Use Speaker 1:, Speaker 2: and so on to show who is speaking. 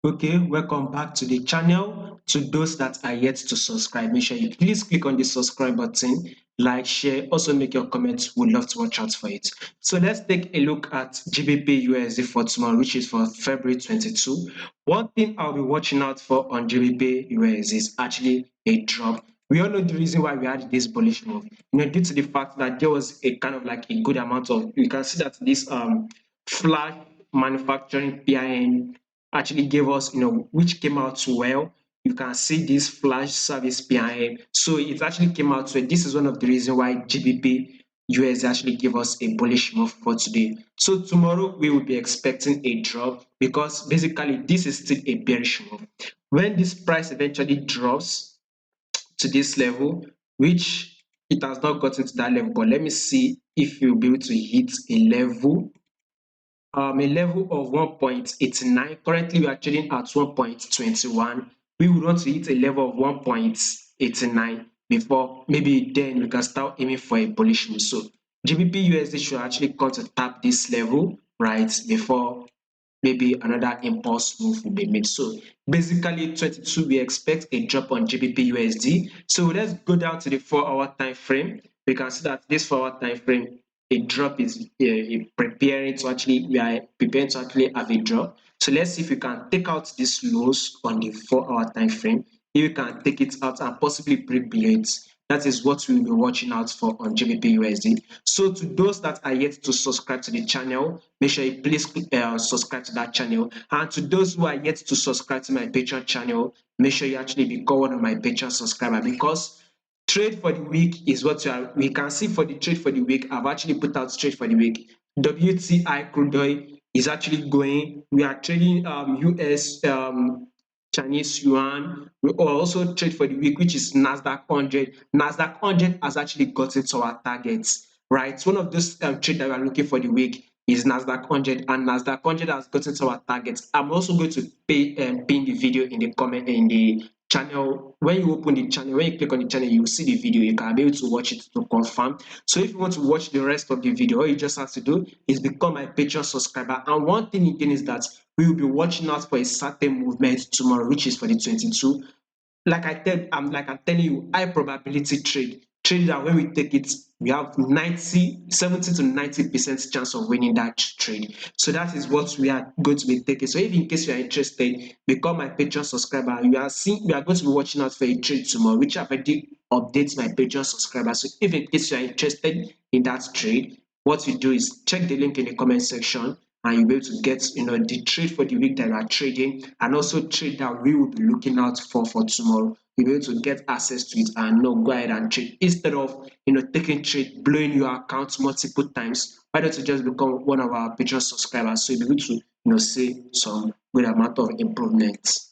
Speaker 1: Okay, welcome back to the channel. To those that are yet to subscribe, make sure you please click on the subscribe button, like, share, also make your comments. We'd love to watch out for it. So let's take a look at GBP USD for tomorrow, which is for February 22. One thing I'll be watching out for on GBP USD is actually a drop. We all know the reason why we had this bullish move. Due to the fact that there was a kind of like a good amount of, you can see that this flash manufacturing PIN actually gave us, which came out well. You can see this flash service behind. So it actually came out well. This is one of the reasons why GBP US actually gave us a bullish move for today. So tomorrow we will be expecting a drop because basically this is still a bearish move. When this price eventually drops to this level, which it has not gotten to that level, but let me see if you'll be able to hit a level of 1.89. Currently, we are trading at 1.21. We would want to hit a level of 1.89 before maybe then we can start aiming for a bullish move. So GBP USD should actually come to tap this level right before maybe another impulse move will be made. So basically 22 we expect a drop on GBP USD. So let's go down to the 4-hour time frame. We can see that this 4-hour time frame, a drop is preparing to actually, we are preparing to actually have a drop. So let's see if we can take out these lows on the 4-hour time frame. If we can take it out and possibly break below it, that is what we'll be watching out for on GBP USD. So to those that are yet to subscribe to the channel, make sure you please subscribe to that channel. And to those who are yet to subscribe to my Patreon channel, make sure you actually become one of my Patreon subscribers, because trade for the week is what we can see. For the trade for the week, I've actually put out trade for the week. WTI crude oil is actually going. We are trading US Chinese yuan. We also trade for the week, which is Nasdaq 100. Nasdaq 100 has actually gotten to our targets, right? One of those trade that we are looking for the week is Nasdaq 100, and Nasdaq 100 has gotten to our targets. I'm also going to pin the video in the comment in the channel. When you open the channel, when you click on the channel, you will see the video. You can be able to watch it to confirm. So if you want to watch the rest of the video, all you just have to do is become my Patreon subscriber. And one thing again is that we will be watching out for a certain movement tomorrow, which is for the 22. I'm telling you, high probability trade that when we take it, we have 70 to 90% chance of winning that trade. So that is what we are going to be taking. So if in case you are interested, become my Patreon subscriber. We are going to be watching out for a trade tomorrow, which I've already updated my Patreon subscriber. So if in case you are interested in that trade, what you do is check the link in the comment section, and you'll be able to get the trade for the week that you are trading, and also trade that we will be looking out for tomorrow. You'll be able to get access to it and go ahead and trade instead of taking trade, blowing your account multiple times. Why don't you just become one of our Patreon subscribers, so you'll be able to see some good amount of improvements.